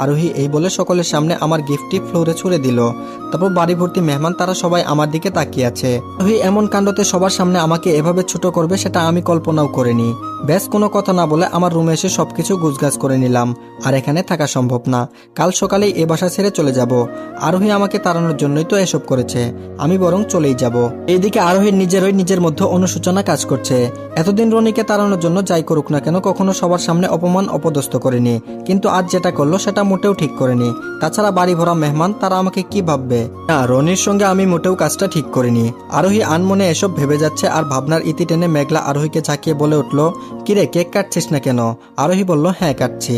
আরোহী এই বলে সকলের সামনে আমার গিফটটি ফ্লোরে ছুড়ে দিল। তারপর বাড়ি ভর্তি মেহমান, তারা সবাই আমার দিকে তাকিয়ে আছে। আরোহী এমন কাণ্ডতে সবার সামনে আমাকে এভাবে ছোট করবে সেটা আমি কল্পনাও করিনি। ব্যাস কোনো কথা না বলে আমার রুমে এসে সবকিছু গুছগাছ করে নিলাম। আর এখানে থাকা সম্ভব না, কাল সকালেই এ বাসা ছেড়ে চলে যাব। আরোহী আমাকে তাড়ানোর জন্যই তো এসব করেছে, আমি বরং চলেই যাব। এইদিকে আরোহীর নিজের মধ্যে অনুশোচনা কাজ করছে। এতদিন রনিকে তাড়ানোর জন্য যাই করুক না কেন কখনো সবার সামনে অপমান অপদস্থ করেনি, কিন্তু আজ যেটা করলো সেটা মোটেও ঠিক করেনি। তাছাড়া বাড়ি ভরা মেহমান, তারা আমাকে কি ভাববে? না, রনির সঙ্গে আমি মোটেও কাজটা ঠিক করিনি। আরোহী আনমনে এসব ভেবে যাচ্ছে আর ভাবনার ইতি টেনে মেঘলা আরোহীকে ঝাঁকিয়ে বলে উঠল, কিরে কেক কাটছিস না কেন? আরোহী বলল, হ্যাঁ কাটছি।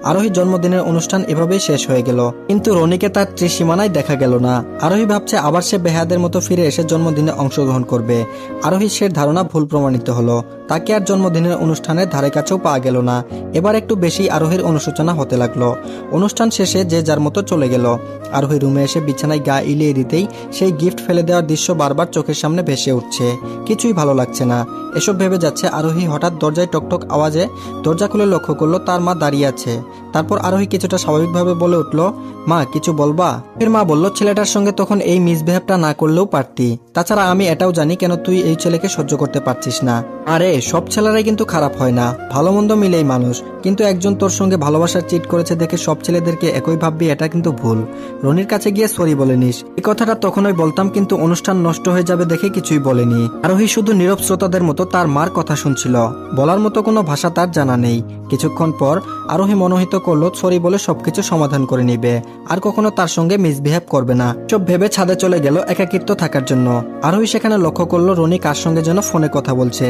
আরোহীর জন্মদিনের অনুষ্ঠান এভাবেই শেষ হয়ে গেল, কিন্তু রনিকে তার ত্রিসীমানায় দেখা গেল না। আরোহী ভাবছে আবার সে বেহাদের মতো ফিরে এসে জন্মদিনে অংশগ্রহণ করবে। আরোহীর সে ধারণা ভুল প্রমাণিত হলো। তাকে আর জন্মদিনের অনুষ্ঠানের ধারে কাছেও পাওয়া গেল না। এবার একটু বেশি আরোহীর অনুশোচনা হতে লাগলো। অনুষ্ঠান শেষে যে যার মতো চলে গেল। আরোহী রুমে এসে বিছানায় গা ইলিয়ে দিতেই সেই গিফট ফেলে দেওয়ার দৃশ্য বারবার চোখের সামনে ভেসে উঠছে। কিছুই ভালো লাগছে না। এসব ভেবে যাচ্ছে আরোহী হঠাৎ দরজায় টকটক আওয়াজে দরজা খুলে লক্ষ্য করলো তার মা দাঁড়িয়ে আছে। তারপর আরোহী কিছুটা স্বাভাবিকভাবে বলে উঠল, মা কিছু বলবা? এর মা বলল, ছেলেটার সঙ্গে তখন এই মিসবিহেভটা না করলেও পারতি। তাছাড়া আমি এটাও জানি কেন তুই এই ছেলেকে সহ্য করতে পারছিস না। আরে সব ছেলেরাই কিন্তু খারাপ হয় না, ভালো মন্দ মিলেই মানুষ। কিন্তু একজন তোর সঙ্গে ভালোবাসার চিট করেছে দেখে সব ছেলেদেরকে একই ভাববি, এটা কিন্তু ভুল। রনির কাছে গিয়ে সরি বলে নিস। এই কথাটা তখনই বলতাম, কিন্তু অনুষ্ঠান নষ্ট হয়ে যাবে দেখে কিছুই বলেনি। আরোহী শুধু নীরব শ্রোতাদের মতো তার মার কথা শুনছিল। বলার মতো কোনো ভাষা তার জানা নেই। কিছুক্ষণ পর আরোহী মনোহিত করলো সরি বলে সবকিছু সমাধান করে নিবে, আর কখনো তার সঙ্গে মিসবিহেভ করবে না। সব ভেবে ছাদে চলে গেল একাকিত্ব থাকার জন্য। আরোহী সেখানে লক্ষ্য করলো রনি কার সঙ্গে যেন ফোনে কথা বলছে।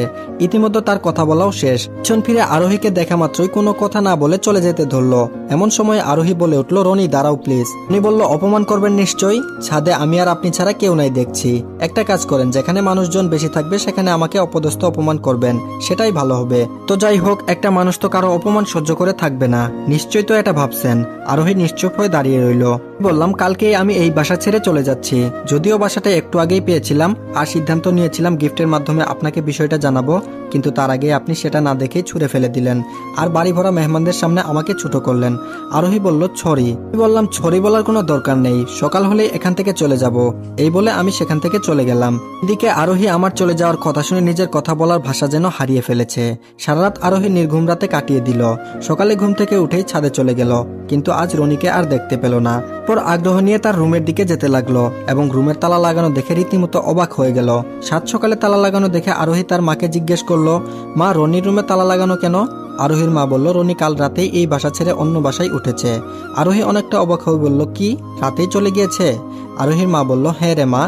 ইতিমধ্যে তার কথা বলাও শেষ। পিছন ফিরে আরোহীকে দেখা মাত্রই কোনো কথা না বলে চলে যেতে ধরলো। এমন সময় আরোহী বলে উঠলো, রনি দাঁড়াও প্লিজ। উনি বলল, অপমান করবেন নিশ্চয়ই? ছাদে আমি আর আপনি ছাড়া কেউ নাই দেখছি। একটা কাজ করেন, যেখানে মানুষজন বেশি থাকবে সেখানে আমাকে অপদস্থ অপমান করবেন, সেটাই ভালো হবে। তো যাই হোক, একটা মানুষ তো কারো অপমান সহ্য করে থাকবে না, নিশ্চয়ই তো এটা ভাবছেন। আরোহী নিশ্চুপ হয়ে দাঁড়িয়ে রইল। বললাম, কালকেই আমি এই বাসা ছেড়ে চলে যাচ্ছি। যদিও বাসাটা একটু আগেই পেয়েছিলাম আর সিদ্ধান্ত নিয়েছিলাম গিফটের মাধ্যমে আপনাকে বিষয়টা জানাবো, কিন্তু তার আগে আপনি সেটা না দেখেই ছুঁড়ে ফেলে দিলেন আর বাড়ি ভরা মেহমানদের সামনে আমাকে ছোট করলেন। আরোহী বলল, সরি। আমি বললাম, সরি বলার কোনো দরকার নেই, সকাল হলেই এখান থেকে চলে যাব। এই বলে আমি সেখান থেকে চলে গেলাম। এদিকে আরোহী আমার চলে যাওয়ার কথা শুনে নিজের কথা বলার ভাষা যেন হারিয়ে ফেলেছে। সারা রাত আরোহী নির্ঘুম রাতে কাটিয়ে দিল। সকালে ঘুম থেকে উঠেই ছাদে চলে গেল, কিন্তু আজ রনিকে আর দেখতে পেল না। পর আগ্রহ নিয়ে তার রুমের দিকে যেতে লাগলো এবং রুমের তালা লাগানো দেখে রীতিমতো অবাক হয়ে গেল। সাত সকালে তালা লাগানো দেখে আরোহী তার মাকে জিজ্ঞেস করলো, মা রনির রুমে তালা লাগানো কেন? আরোহীর মা বলল, রনি কাল রাতেই এই বাসা ছেড়ে অন্য বাসায় উঠেছে। আরোহী অনেকটা অবাক হয়ে বলল, কি রাতেই চলে গিয়েছে? আরোহীর মা বলল, হ্যাঁ রে মা,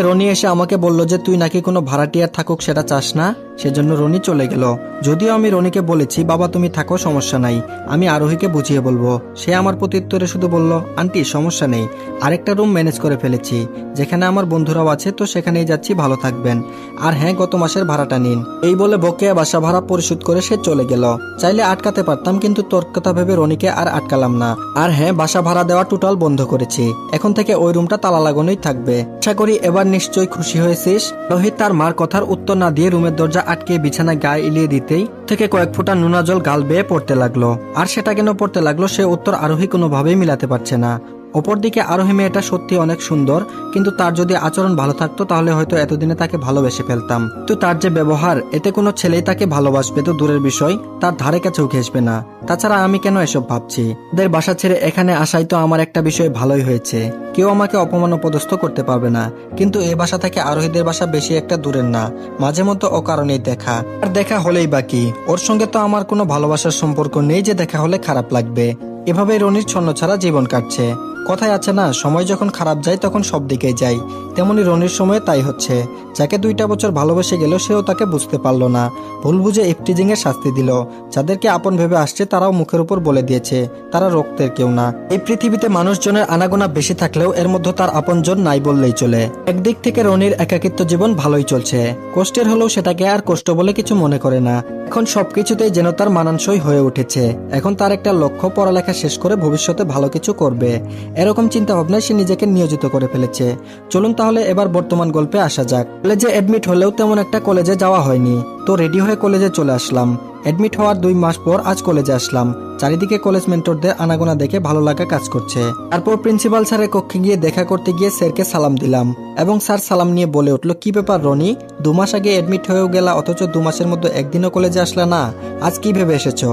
রনি এসে আমাকে বলল যে তুই নাকি কোনো ভাড়াটিয়ার থাকুক সেটা চাস না, সেজন্য রনি চলে গেল। যদিও আমি রনিকে বলেছি, বাবা তুমি থাকো, সমস্যা নাই, আমি আরোহীকে বুঝিয়ে বলবো। সে আমার প্রত্যুত্তরে শুধু বলল, আন্টি সমস্যা নেই, আরেকটা রুম ম্যানেজ করে ফেলেছি, যেখানে আমার বন্ধুরাও আছে, তো সেখানেই যাচ্ছি, ভালো থাকবেন। আর হ্যাঁ, গত মাসের ভাড়াটা নিন। এই বলে বকেয়া বাসা ভাড়া পরিশোধ করে সে চলে গেল। চাইলে আটকাতে পারতাম, কিন্তু তোর কথা ভেবে রনিকে আর আটকালাম না। আর হ্যাঁ, বাসা ভাড়া দেওয়া টোটাল বন্ধ করেছি। এখন থেকে ওই রুমটা তালা লাগানোই থাকবে। আশা করি এবার নিশ্চয়ই খুশি হয়েছিস। রোহিত তার মার কথার উত্তর না দিয়ে রুমের দরজা আটকে বিছানায় গায়ে ইলিয়ে দিতেই থেকে কয়েক ফোঁটা নোনা জল গাল বেয়ে পড়তে লাগলো। আর সেটা কেন পড়তে লাগলো সে উত্তর আরোহী কোনোভাবেই মিলাতে পারছে না। অপরদিকে আরোহী মেয়েটা সত্যি অনেক সুন্দর, কিন্তু তার যদি আচরণ ভালো থাকতো তাহলে হয়তো এতদিনে তাকে ভালোবেসে ফেলতাম। তো তার যে ব্যবহার, এতে কোনো ছেলেই তাকে ভালোবাসবে তো দূরের বিষয়, তার ধারে কাছেও ঘেসবে না। তাছাড়া আমি কেন এসব ভাবছি? ওদের বাসা ছেড়ে এখানে আসাই তো আমার একটা বিষয় ভালোই হয়েছে। কেউ আমাকে অপমান অপদস্থ করতে পারবে না। কিন্তু এই বাসা থেকে আরোহীদের বাসা বেশি একটা দূরের না, মাঝে মধ্যে অকারণেই দেখা। আর দেখা হলেই বাকি, ওর সঙ্গে তো আমার কোনো ভালোবাসার সম্পর্ক নেই যে দেখা হলে খারাপ লাগবে। এভাবে রনির ছন্ন ছাড়া জীবন কাটছে। কথায় আছে না, সময় যখন খারাপ যায় তখন সব দিকেই যায়, তেমনি রনির সময় তাই হচ্ছে। যাকে 2টা বছর ভালোবেসে গেল সেও তাকে বুঝতে পারলো না, ভুল বুঝে ইফটিজিং এর শাস্তি দিল। যাদেরকে আপন ভেবে আসছে তারাও মুখের উপর বলে দিয়েছে তারা রক্তের কেউ না। এই পৃথিবীতে মানুষজনের আনাগোনা বেশি থাকলেও এর মধ্যে তার আপনজন নাই বললেই চলে। একদিক থেকে রনির একাকিত্ব জীবন ভালোই চলছে, কষ্টের হলেও সেটাকে আর কষ্ট বলে কিছু মনে করে না। এখন সবকিছুতেই যেন তার মানানসই হয়ে উঠেছে। এখন তার একটা লক্ষ্য, পড়ালেখা শেষ করে ভবিষ্যতে ভালো কিছু করবে, এরকম চিন্তা ভাবনায় সে নিজেকে নিয়োজিত করে ফেলেছে। চলুন তাহলে এবার বর্তমান গল্পে আসা যাক। কলেজে এডমিট হলেও তেমন একটা কলেজে যাওয়া হয়নি, তো রেডি হয়ে কলেজে চলে আসলাম। অ্যাডমিট হওয়ার 2 মাস পর আজ কলেজে আসলাম। চারিদিকে কলেজ মেন্টরদের আনাগোনা দেখে ভালো লাগা কাজ করছে। তারপর প্রিন্সিপাল স্যারের কক্ষে গিয়ে দেখা করতে গিয়ে স্যারকে সালাম দিলাম এবং স্যার সালাম নিয়ে বলে উঠলো, কি ব্যাপার রনি, 2 মাস আগে অ্যাডমিট হয়েও গেলা অথচ 2 মাসের মধ্যে একদিনও কলেজে আসলা না, আজ কি ভেবে এসেছো?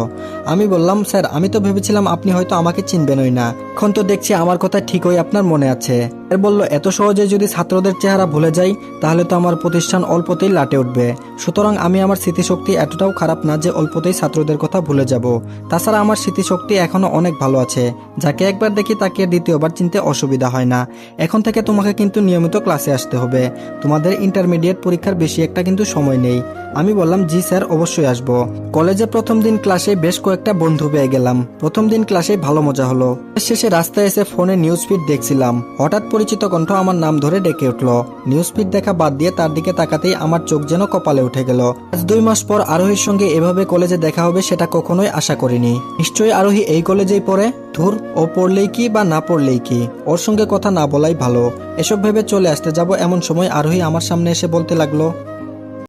আমি বললাম, স্যার আমি তো ভেবেছিলাম আপনি হয়তো আমাকে চিনবেনই না, এখন তো দেখছি আমার কথা ঠিকই আপনার মনে আছে। স্যার বলল, এত সহজে যদি ছাত্রদের চেহারা ভুলে যাই তাহলে তো আমার প্রতিষ্ঠান অল্পতেই লাটে উঠবে, সুতরাং আমি আমার স্মৃতিশক্তি এতটাও খারাপ না যে অল্পতেই ছাত্রদের কথা ভুলে যাব। তাছাড়া আমার স্মৃতিশক্তি এখনো অনেক ভালো আছে, যাকে একবার দেখি তাকে দ্বিতীয়বার চিনতে অসুবিধা হয় না। এখন থেকে তোমাকে কিন্তু নিয়মিত ক্লাসে আসতে হবে, তোমাদের ইন্টারমিডিয়েট পরীক্ষার বেশি একটা কিন্তু সময় নেই। আমি বললাম, জি স্যার অবশ্যই আসব। কলেজে প্রথম দিন ক্লাসে বেশ কয়েকটা বন্ধু পেয়ে গেলাম। প্রথম দিন ক্লাসে ভালো মজা হলো। শেষে রাস্তায় এসে ফোনে নিউজ ফিড দেখছিলাম, হঠাৎ পরিচিত কণ্ঠ আমার নাম ধরে ডেকে উঠলো। নিউজ ফিড দেখা বাদ দিয়ে তার দিকে তাকাতেই আমার চোখ যেন কপালে উঠে গেল। আজ 2 মাস পর আরোহীর সঙ্গে এভাবে কলেজে দেখা হবে সেটা কখনোই আশা করিনি। নিশ্চয়ই আরোহী এই কলেজেই পড়ে। ধুর, ও পড়লেই কি বা না পড়লেই কি, ওর সঙ্গে কথা না বলাই ভালো। এসব ভেবে চলে আসতে যাব এমন সময় আরোহী আমার সামনে এসে বলতে লাগলো,